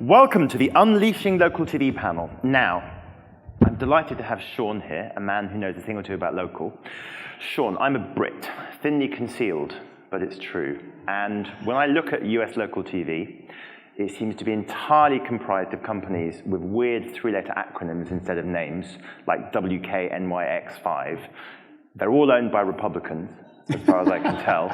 Welcome to the Unleashing Local TV panel. Now, I'm delighted to have Sean here, a man who knows a thing or two about local. Sean, I'm a Brit, thinly concealed, but it's true. And when I look at US local TV, it seems to be entirely comprised of companies with weird three-letter acronyms instead of names, like WKNYX5. They're all owned by Republicans, as far as I can tell.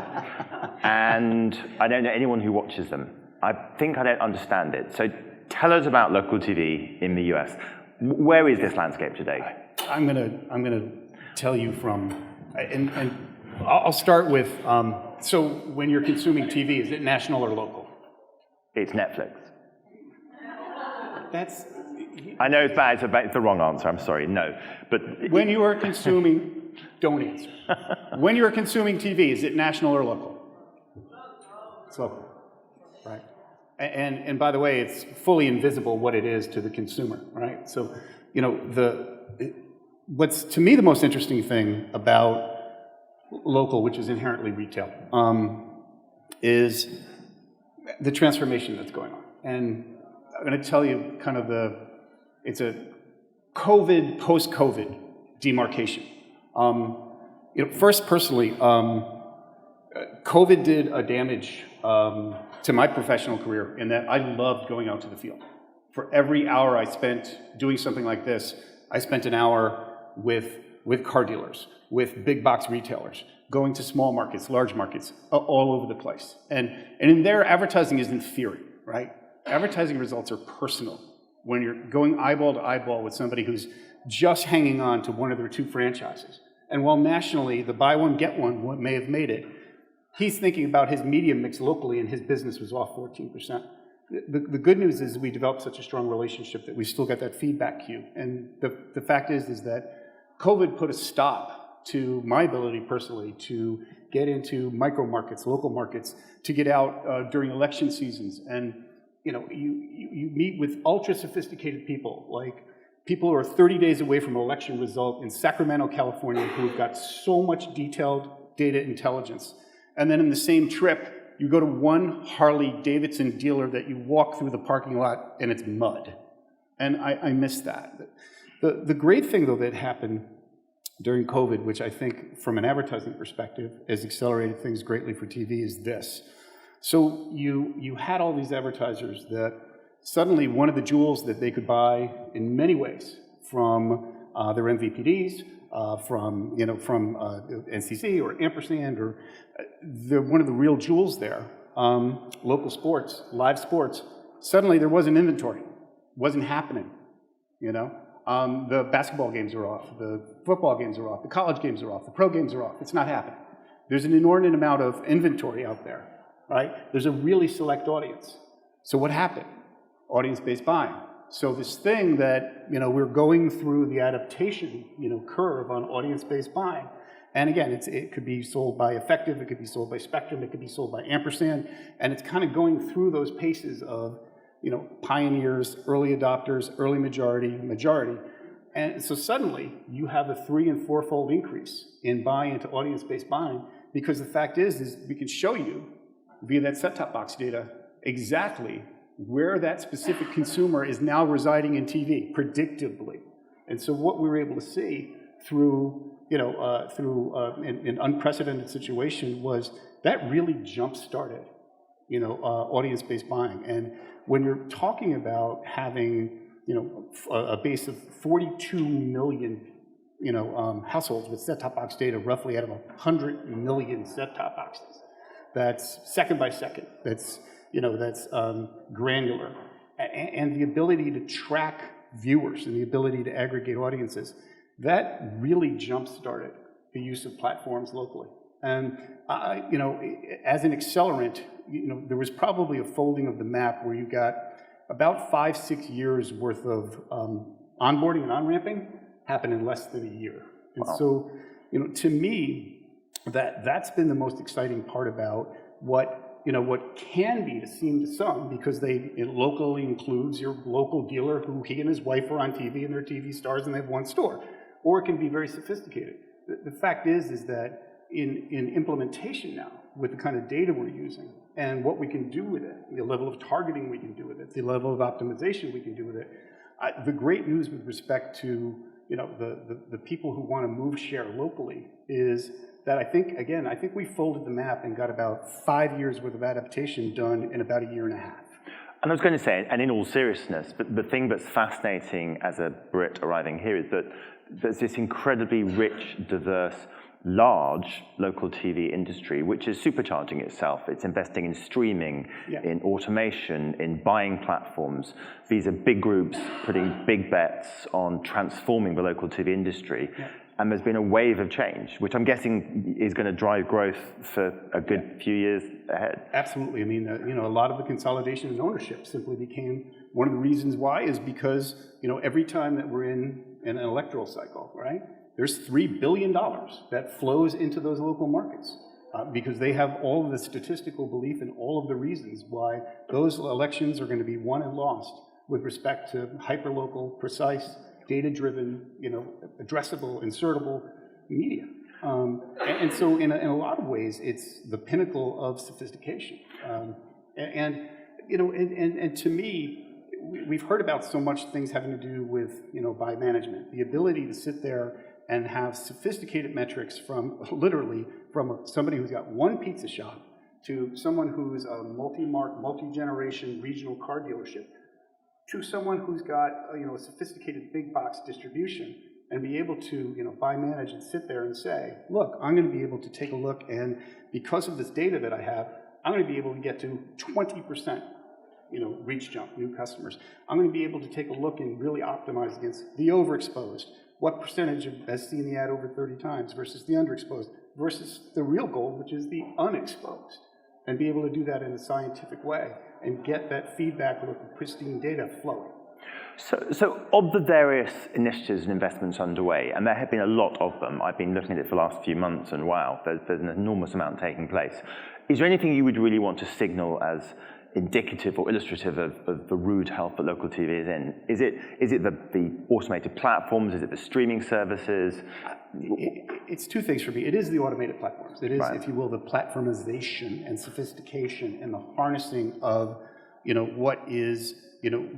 And I don't know anyone who watches them. I think I don't understand it. So tell us about local TV in the US. Where is this landscape today? I'm gonna tell you from, and I'll start with, so when you're consuming TV, is it national or local? It's Netflix. That's... I know it's bad, it's the wrong answer, I'm sorry, no. But when you are consuming, don't answer. When you are consuming TV, is it national or local? It's local, right? And by the way, it's fully invisible what it is to the consumer, right? So, you know, what's to me the most interesting thing about local, which is inherently retail, is the transformation that's going on. And I'm going to tell you kind of it's a COVID, post-COVID demarcation. You know, first, personally, COVID did a damage to my professional career in that I loved going out to the field. For every hour I spent doing something like this, I spent an hour with car dealers, with big box retailers, going to small markets, large markets, all over the place. And in there, advertising isn't theory, right? Advertising results are personal. When you're going eyeball to eyeball with somebody who's just hanging on to one of their two franchises. And while nationally, the buy one, get one may have made it, he's thinking about his media mix locally and his business was off 14%. The good news is we developed such a strong relationship that we still got that feedback cue. And the fact is that COVID put a stop to my ability personally to get into micro markets, local markets, to get out during election seasons. And you know, you meet with ultra sophisticated people, like people who are 30 days away from an election result in Sacramento, California, who've got so much detailed data intelligence. And then in the same trip, you go to one Harley-Davidson dealer that you walk through the parking lot and it's mud. And I miss that. The great thing, though, that happened during COVID, which I think from an advertising perspective has accelerated things greatly for TV, is this. So you had all these advertisers that suddenly one of the jewels that they could buy in many ways from their MVPDs, from NCC or Ampersand, or one of the real jewels there, local sports, live sports. Suddenly there wasn't inventory, wasn't happening. You know, the basketball games are off, the football games are off, the college games are off, the pro games are off. It's not happening. There's an inordinate amount of inventory out there, right? There's a really select audience. So what happened? Audience-based buying. So this thing that, you know, we're going through the adaptation, you know, curve on audience-based buying. And again, it could be sold by Effective, it could be sold by Spectrum, it could be sold by Ampersand, and it's kind of going through those paces of, you know, pioneers, early adopters, early majority. And so suddenly you have a 3- and 4-fold increase in buying into audience-based buying, because the fact is we can show you via that set-top box data exactly where that specific consumer is now residing in TV, predictably. And so what we were able to see through, you know, an unprecedented situation was that really jump-started, you know, audience-based buying. And when you're talking about having, you know, a base of 42 million, you know, households with set-top box data, roughly out of 100 million set-top boxes, that's second by second, that's, you know, that's granular, and the ability to track viewers and the ability to aggregate audiences, that really jump-started the use of platforms locally. And, you know, as an accelerant, you know, there was probably a folding of the map where you got about 5-6 years worth of onboarding and on-ramping happen in less than a year. And Wow. So, you know, to me, that's been the most exciting part about what can be seen to some, because it locally includes your local dealer who he and his wife are on TV and they're TV stars and they have one store. Or it can be very sophisticated. The fact is that in implementation now, with the kind of data we're using and what we can do with it, the level of targeting we can do with it, the level of optimization we can do with it. The great news with respect to the people who want to move share locally is that I think we folded the map and got about 5 years worth of adaptation done in about a year and a half. And I was going to say, and in all seriousness, but the thing that's fascinating as a Brit arriving here is that there's this incredibly rich, diverse, large local TV industry, which is supercharging itself. It's investing in streaming, in automation, in buying platforms. These are big groups putting big bets on transforming the local TV industry. And there's been a wave of change, which I'm guessing is going to drive growth for a good few years ahead. Absolutely. I mean, a lot of the consolidation in ownership simply became one of the reasons why is because, every time that we're in an electoral cycle, right, there's $3 billion that flows into those local markets because they have all of the statistical belief in all of the reasons why those elections are going to be won and lost with respect to hyperlocal, precise, data-driven, addressable, insertable media. And so in a lot of ways, it's the pinnacle of sophistication. And to me, we've heard about so much things having to do with, buy management. The ability to sit there and have sophisticated metrics from somebody who's got one pizza shop to someone who's a multi-mark, multi-generation regional car dealership, to someone who's got a sophisticated big box distribution and be able to buy, manage, and sit there and say, look, I'm going to be able to take a look, and because of this data that I have, I'm going to be able to get to 20% reach jump, new customers. I'm going to be able to take a look and really optimize against the overexposed. What percentage has seen the ad over 30 times versus the underexposed versus the real goal, which is the unexposed, and be able to do that in a scientific way and get that feedback with the pristine data flowing. So of the various initiatives and investments underway, and there have been a lot of them, I've been looking at it for the last few months, and wow, there's an enormous amount taking place. Is there anything you would really want to signal as indicative or illustrative of the rude health that local TV is in? Is it the automated platforms? Is it the streaming services? It's two things for me. It is the automated platforms. It is, if you will, the platformization and sophistication and the harnessing of, what is,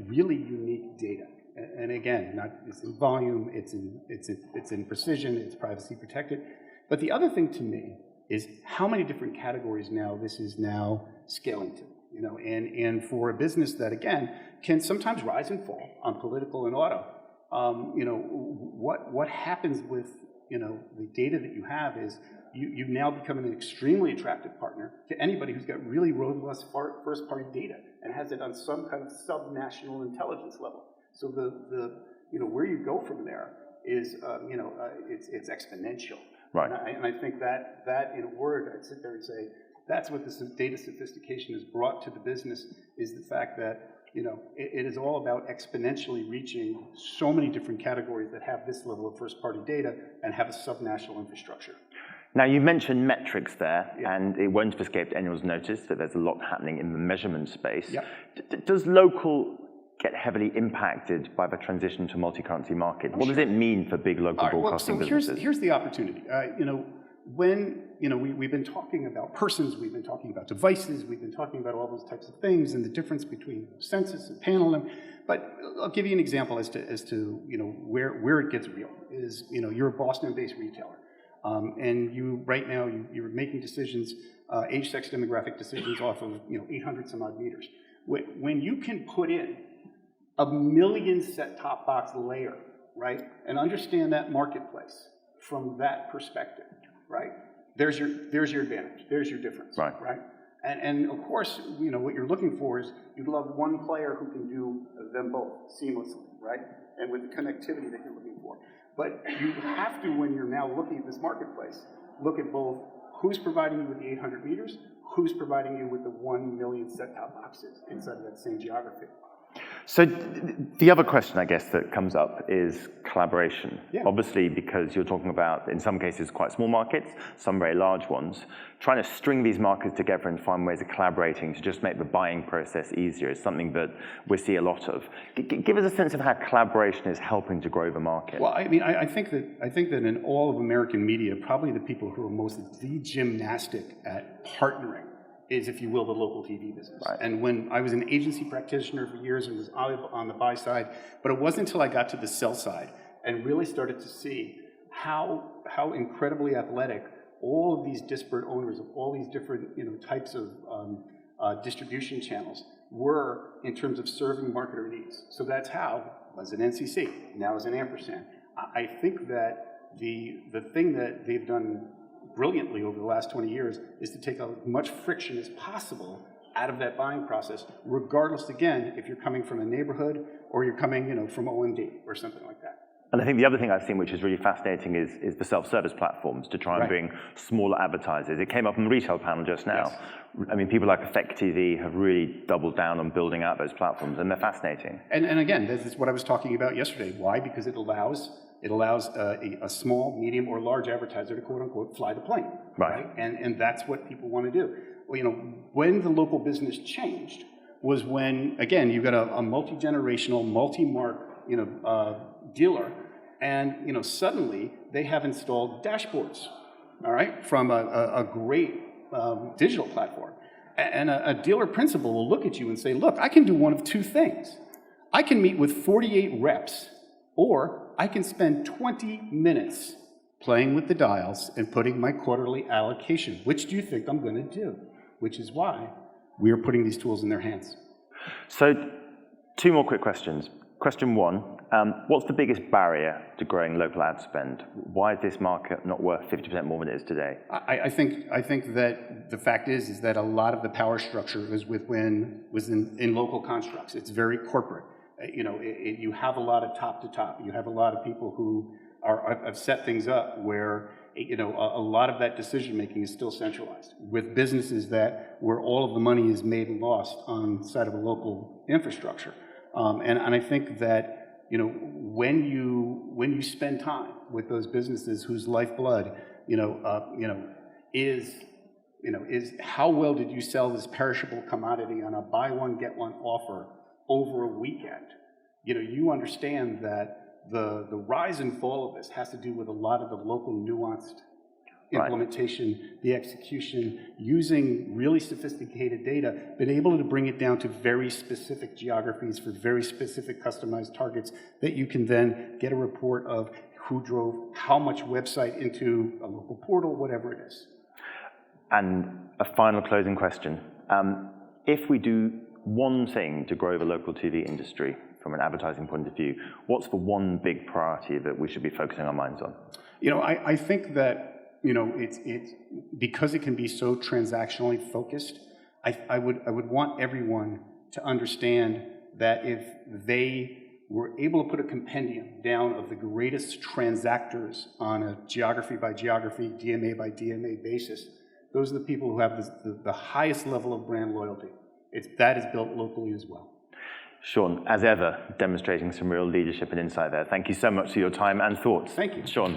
really unique data. And again, it's in volume, it's in precision, it's privacy protected. But the other thing to me is how many different categories now this is now scaling to. And for a business that, again, can sometimes rise and fall on political and auto, what happens with, the data that you have is you now become an extremely attractive partner to anybody who's got really robust first-party data and has it on some kind of sub-national intelligence level. So where you go from there is, it's exponential. Right. And I think that in a word, I'd sit there and say, that's what this data sophistication has brought to the business, is the fact that it is all about exponentially reaching so many different categories that have this level of first-party data and have a sub-national infrastructure. Now, you mentioned metrics there, and it won't have escaped anyone's notice that there's a lot happening in the measurement space. Does local get heavily impacted by the transition to multi-currency market? What does it mean for big local broadcasting businesses? Here's the opportunity. When we've been talking about persons, we've been talking about devices, we've been talking about all those types of things and the difference between census and panel. But I'll give you an example as to where it gets real. Is you're a Boston-based retailer, and right now you're making decisions, age, sex, demographic decisions off of 800 some odd meters. When you can put in 1 million set-top box layer, right, and understand that marketplace from that perspective. Right, there's your advantage. There's your difference. Right. And of course, what you're looking for is you'd love one player who can do them both seamlessly, right? And with the connectivity that you're looking for. But you have to, when you're now looking at this marketplace, look at both who's providing you with the 800 meters, who's providing you with the 1 million set-top boxes inside of that same geography. So the other question, I guess, that comes up is collaboration. Yeah. Obviously, because you're talking about, in some cases, quite small markets, some very large ones. Trying to string these markets together and find ways of collaborating to just make the buying process easier is something that we see a lot of. Give us a sense of how collaboration is helping to grow the market. Well, I mean, I think that in all of American media, probably the people who are most the gymnastic at partnering is, if you will, the local TV business. Right. And when I was an agency practitioner for years and was on the buy side, but it wasn't until I got to the sell side and really started to see how incredibly athletic all of these disparate owners of all these different types of distribution channels were in terms of serving marketer needs. So that's how, as an NCC, now as an ampersand. I think that the thing that they've done brilliantly over the last 20 years is to take as much friction as possible out of that buying process, regardless, again, if you're coming from a neighborhood or you're coming from OMD or something like that. And I think the other thing I've seen, which is really fascinating, is the self-service platforms to try and bring smaller advertisers. It came up on the retail panel just now. Yes. I mean, people like Effect TV have really doubled down on building out those platforms, and they're fascinating. And again, this is what I was talking about yesterday. Why? Because it allows a small, medium, or large advertiser to quote-unquote fly the plane. Right. And that's what people want to do. Well, when the local business changed was when, again, you've got a multi-generational, multi-mark, dealer, and suddenly they have installed dashboards, all right, from a great digital platform. And a dealer principal will look at you and say, look, I can do one of two things. I can meet with 48 reps, or I can spend 20 minutes playing with the dials and putting my quarterly allocation. Which do you think I'm going to do? Which is why we are putting these tools in their hands. So 2 more quick questions. Question 1, what's the biggest barrier to growing local ad spend? Why is this market not worth 50% more than it is today? I think that the fact is that a lot of the power structure was in local constructs. It's very corporate. You have a lot of top to top. You have a lot of people who have set things up where a lot of that decision making is still centralized with businesses where all of the money is made and lost on the side of a local infrastructure. And I think that when you spend time with those businesses whose lifeblood is how well did you sell this perishable commodity on a buy one get one offer over a weekend? You understand that the rise and fall of this has to do with a lot of the local nuanced implementation, the execution, using really sophisticated data, been able to bring it down to very specific geographies for very specific customized targets that you can then get a report of who drove how much website into a local portal, whatever it is. And a final closing question. If we do one thing to grow the local TV industry from an advertising point of view, what's the one big priority that we should be focusing our minds on? I think that it's because it can be so transactionally focused. I would want everyone to understand that if they were able to put a compendium down of the greatest transactors on a geography by geography, DMA by DMA basis, those are the people who have the highest level of brand loyalty. That is built locally as well. Sean, as ever, demonstrating some real leadership and insight there. Thank you so much for your time and thoughts. Thank you. Sean.